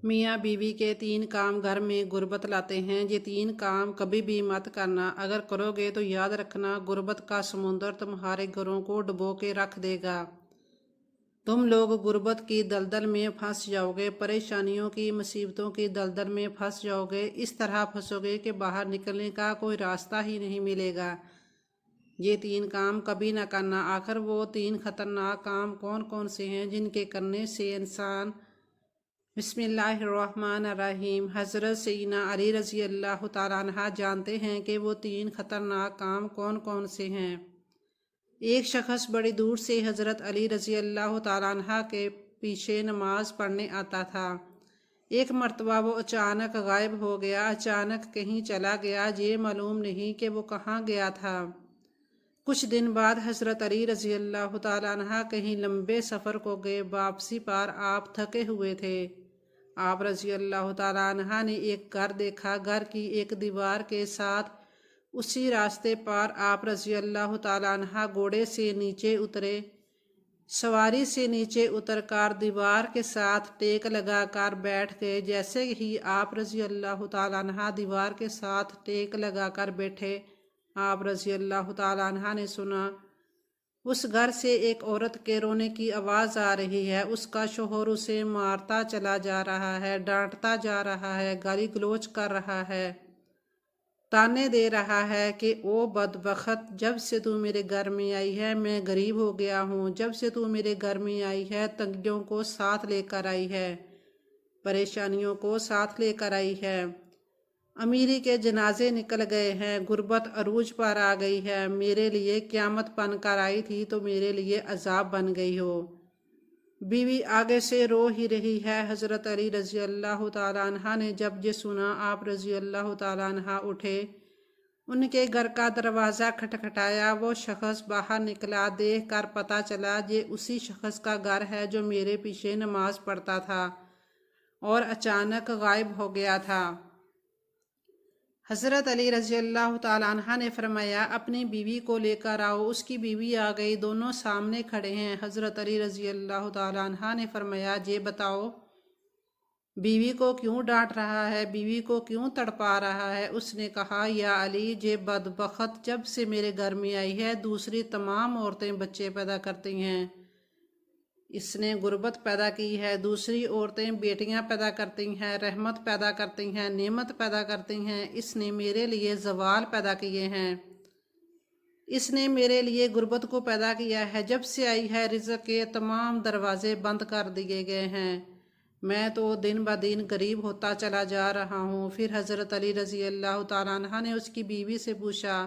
मियाँ बीवी के 3 काम घर में गुर्बत लाते हैं। ये 3 काम कभी भी मत करना। अगर करोगे तो याद रखना, गुर्बत का समुंदर तुम्हारे घरों को डुबो के रख देगा। तुम लोग गुर्बत की दलदल में फंस जाओगे, परेशानियों की, मुसीबतों की दलदल में फंस जाओगे। इस तरह फंसोगे कि बाहर निकलने का कोई रास्ता ही नहीं मिलेगा। ये 3 काम कभी ना करना। आखिर वो 3 खतरनाक काम कौन कौन से हैं जिनके करने से इंसान बिस्मिल्लाहिर्रहमानिर्रहीम। हज़रत सैयदना अली रज़ी अल्लाह तआला अन्हा जानते हैं कि वो 3 खतरनाक काम कौन कौन से हैं। एक शख्स बड़ी दूर से हज़रत अली रज़ी अल्लाह तआला अन्हा के पीछे नमाज पढ़ने आता था। एक मर्तबा वो अचानक गायब हो गया, अचानक कहीं चला गया। ये मालूम नहीं कि वो कहाँ गया था। कुछ दिन बाद हज़रत अली रज़ी अल्लाह तआला अन्हा कहीं लंबे सफ़र को गए। वापसी पर आप थके हुए थे। आप रज़ी अल्लाह तआला अन्हा ने एक घर देखा। घर की एक दीवार के साथ उसी रास्ते पर आप रज़ी अल्लाह तआला अन्हा घोड़े से नीचे उतरे। सवारी से नीचे उतरकर दीवार के साथ टेक लगाकर बैठ गए। जैसे ही आप रज़ी अल्लाह तआला अन्हा दीवार के साथ टेक लगाकर बैठे, आप रज़ी अल्लाह तआला अन्हा ने सुना उस घर से एक औरत के रोने की आवाज़ आ रही है। उसका शौहर उसे मारता चला जा रहा है, डांटता जा रहा है, गाली गलौज कर रहा है, ताने दे रहा है कि ओ बदबख्त, जब से तू मेरे घर में आई है मैं गरीब हो गया हूँ। जब से तू मेरे घर में आई है तंगियों को साथ लेकर आई है, परेशानियों को साथ लेकर आई है। अमीरी के जनाजे निकल गए हैं, गुर्बत अरूज पर आ गई है। मेरे लिए क़यामत बन कर आई थी तो मेरे लिए अजाब बन गई हो। बीवी आगे से रो ही रही है। हज़रत अली रज़ी अल्लाह तआला अन्हा ने जब ये सुना, आप रज़ी अल्लाह तआला अन्हा उठे, उनके घर का दरवाज़ा खटखटाया। वो शख्स बाहर निकला। देख कर पता चला ये उसी शख्स का घर है जो मेरे पीछे नमाज पढ़ता था और अचानक गायब हो गया था। हज़रत अली रज़ी अल्लाह तआला अन्हा ने फरमाया, अपनी बीवी को लेकर आओ। उसकी बीवी आ गई, दोनों सामने खड़े हैं। हज़रत अली रज़ी अल्लाह तआला अन्हा ने फरमाया, ये बताओ बीवी को क्यों डांट रहा है, बीवी को क्यों तड़पा रहा है। उसने कहा, या अली, ये बदबख्त जब से मेरे घर में आई है दूसरी तमाम औरतें बच्चे पैदा करती हैं, इसने गुर्बत पैदा की है। दूसरी औरतें बेटियां पैदा करती हैं, रहमत पैदा करती हैं, नेमत पैदा करती हैं। इसने मेरे लिए ज़वाल पैदा किए हैं, इसने मेरे लिए गुर्बत को पैदा किया है। जब से आई है रिज़्क़ के तमाम दरवाजे बंद कर दिए गए हैं। मैं तो दिन ब दिन गरीब होता चला जा रहा हूँ। फिर हज़रत अली रज़ी अल्लाह तआला अन्हा ने उसकी बीवी से पूछा,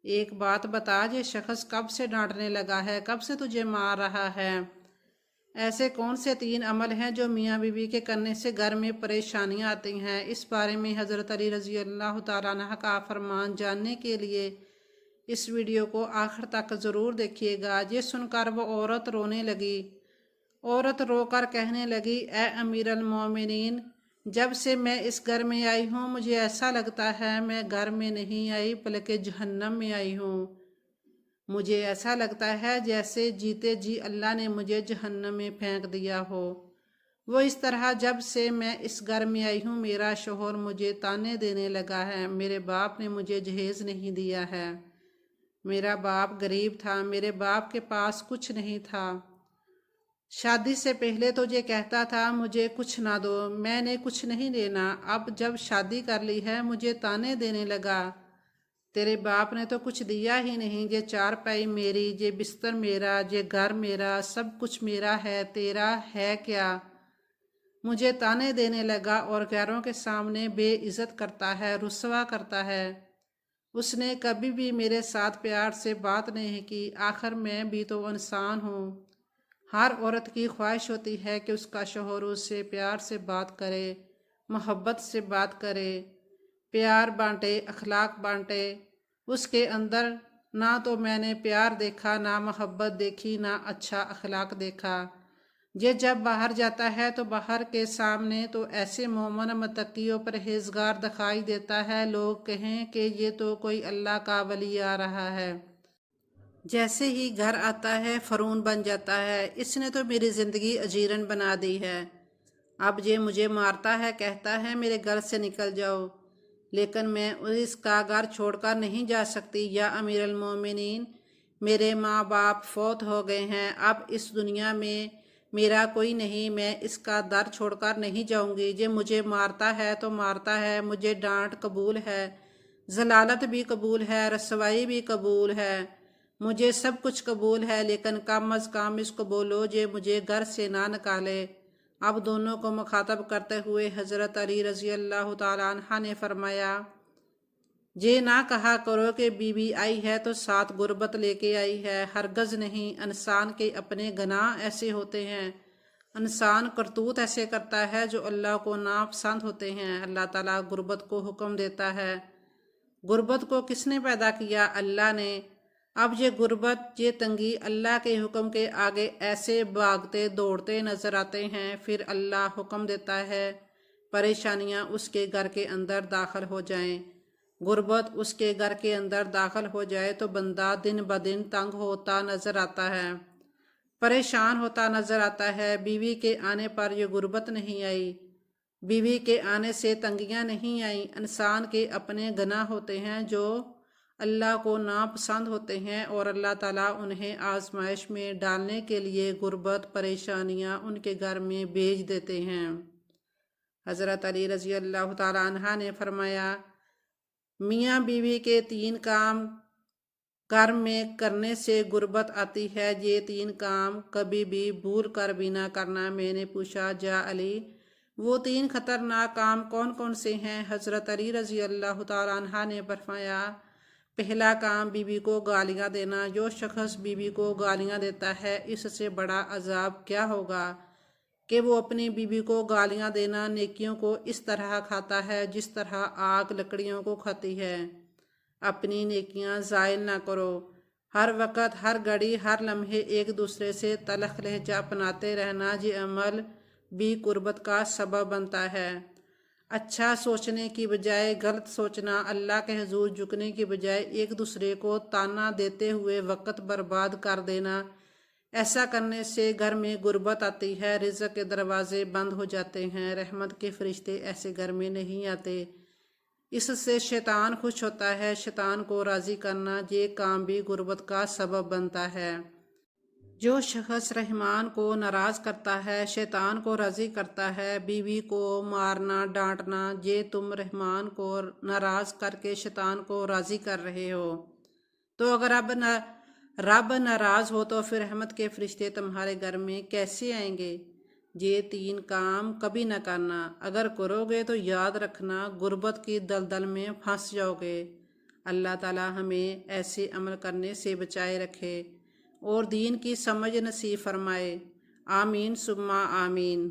एक बात बता, ये शख्स कब से डांटने लगा है, कब से तुझे मार रहा है? ऐसे कौन से 3 अमल हैं जो मियाँ बीवी के करने से घर में परेशानियाँ आती हैं? इस बारे में हज़रत अली रज़ी अल्लाह तआला अन्हा का फरमान जानने के लिए इस वीडियो को आखिर तक ज़रूर देखिएगा। ये सुनकर वो औरत रोने लगी। औरत रोकर कहने लगी, ए अमीरुल मोमिनीन, जब से मैं इस घर में आई हूँ मुझे ऐसा लगता है मैं घर में नहीं आई बल्कि जहन्नम में आई हूँ। मुझे ऐसा लगता है जैसे जीते जी अल्लाह ने मुझे जहन्नम में फेंक दिया हो। वो इस तरह जब से मैं इस घर में आई हूँ मेरा शौहर मुझे ताने देने लगा है। मेरे बाप ने मुझे जहेज़ नहीं दिया है। मेरा बाप गरीब था, मेरे बाप के पास कुछ नहीं था। शादी से पहले तो ये कहता था मुझे कुछ ना दो, मैंने कुछ नहीं देना। अब जब शादी कर ली है मुझे ताने देने लगा, तेरे बाप ने तो कुछ दिया ही नहीं। ये चारपाई मेरी, ये बिस्तर मेरा, ये घर मेरा, सब कुछ मेरा है, तेरा है क्या? मुझे ताने देने लगा और गैरों के सामने बेइज्जत करता है, रुसवा करता है। उसने कभी भी मेरे साथ प्यार से बात नहीं की। आखिर मैं भी तो इंसान हूँ। हर औरत की ख्वाहिश होती है कि उसका शौहर उससे प्यार से बात करे, मोहब्बत से बात करे, प्यार बांटे, अखलाक बांटे। उसके अंदर ना तो मैंने प्यार देखा, ना मोहब्बत देखी, ना अच्छा अखलाक देखा। ये जब बाहर जाता है तो बाहर के सामने तो ऐसे मोमन मुत्तकी और परहेजगार दिखाई देता है, लोग कहें कि ये तो कोई अल्लाह का वली आ रहा है। जैसे ही घर आता है फ़रून बन जाता है, इसने तो मेरी ज़िंदगी अजीरन बना दी है। اب یہ مجھے مارتا ہے، کہتا ہے میرے گھر سے نکل جاؤ، لیکن میں اس کا گھر چھوڑ کر نہیں جا سکتی۔ یا امیر المومنین، میرے ماں باپ فوت ہو گئے ہیں، اب اس دنیا میں میرا کوئی نہیں، میں اس کا در چھوڑ کر نہیں جاؤں گی۔ یہ مجھے مارتا ہے تو مارتا ہے، مجھے ڈانٹ قبول ہے، ذلالت بھی قبول ہے، رسوائی بھی قبول ہے، مجھے سب کچھ قبول ہے، لیکن کم از کم اس کو بولو یہ مجھے گھر سے نہ نکالے۔ اب دونوں کو مخاطب کرتے ہوئے حضرت علی رضی اللہ تعالیٰ عنہ نے فرمایا، یہ نہ کہا کرو کہ بی بی آئی ہے تو ساتھ غربت لے کے آئی ہے، ہرگز نہیں۔ انسان کے اپنے گناہ ایسے ہوتے ہیں، انسان کرتوت ایسے کرتا ہے جو اللہ کو ناپسند ہوتے ہیں۔ اللہ تعالیٰ غربت کو حکم دیتا ہے۔ غربت کو کس نے پیدا کیا؟ اللہ نے۔ اب یہ غربت، یہ تنگی اللہ کے حکم کے آگے ایسے بھاگتے دوڑتے نظر آتے ہیں، پھر اللہ حکم دیتا ہے پریشانیاں اس کے گھر کے اندر داخل ہو جائیں۔ غربت اس کے گھر کے اندر داخل ہو جائے تو بندہ دن بدن تنگ ہوتا نظر آتا ہے، پریشان ہوتا نظر آتا ہے۔ بیوی کے آنے پر یہ غربت نہیں آئی، بیوی کے آنے سے تنگیاں نہیں آئیں۔ انسان کے اپنے گناہ ہوتے ہیں جو اللہ کو ناپسند ہوتے ہیں، اور اللہ تعالیٰ انہیں آزمائش میں ڈالنے کے لیے غربت، پریشانیاں ان کے گھر میں بھیج دیتے ہیں۔ حضرت علی رضی اللہ تعالیٰ عنہ نے فرمایا، میاں بیوی کے 3 کام گھر میں کرنے سے غربت آتی ہے، یہ 3 کام کبھی بھی بھول کر بھی نہ کرنا۔ میں نے پوچھا، جا علی، وہ 3 خطرناک کام کون کون سے ہیں؟ حضرت علی رضی اللہ تعالیٰ عنہ نے فرمایا، پہلا کام بیوی کو گالیاں دینا۔ جو شخص بیوی کو گالیاں دیتا ہے، اس سے بڑا عذاب کیا ہوگا کہ وہ اپنی بیوی کو گالیاں دینا نیکیوں کو اس طرح کھاتا ہے جس طرح آگ لکڑیوں کو کھاتی ہے۔ اپنی نیکیاں ضائع نہ کرو، ہر وقت، ہر گھڑی، ہر لمحے ایک دوسرے سے تلخ لہجہ اپناتے رہنا، یہ عمل بھی قربت کا سبب بنتا ہے۔ اچھا سوچنے کی بجائے غلط سوچنا، اللہ کے حضور جھکنے کی بجائے ایک دوسرے کو تانا دیتے ہوئے وقت برباد کر دینا، ایسا کرنے سے گھر میں غربت آتی ہے، رزق کے دروازے بند ہو جاتے ہیں، رحمت کے فرشتے ایسے گھر میں نہیں آتے۔ اس سے شیطان خوش ہوتا ہے، شیطان کو راضی کرنا، یہ کام بھی غربت کا سبب بنتا ہے۔ جو شخص رحمان کو ناراض کرتا ہے، شیطان کو راضی کرتا ہے۔ بیوی کو مارنا، ڈانٹنا، یہ تم رحمان کو ناراض کر کے شیطان کو راضی کر رہے ہو۔ تو اگر رب ناراض ہو تو پھر رحمت کے فرشتے تمہارے گھر میں کیسے آئیں گے؟ یہ 3 کام کبھی نہ کرنا، اگر کرو گے تو یاد رکھنا غربت کی دلدل میں پھنس جاؤ گے۔ اللہ تعالیٰ ہمیں ایسے عمل کرنے سے بچائے رکھے اور دین کی سمجھ نصیب فرمائے۔ آمین ثم آمین۔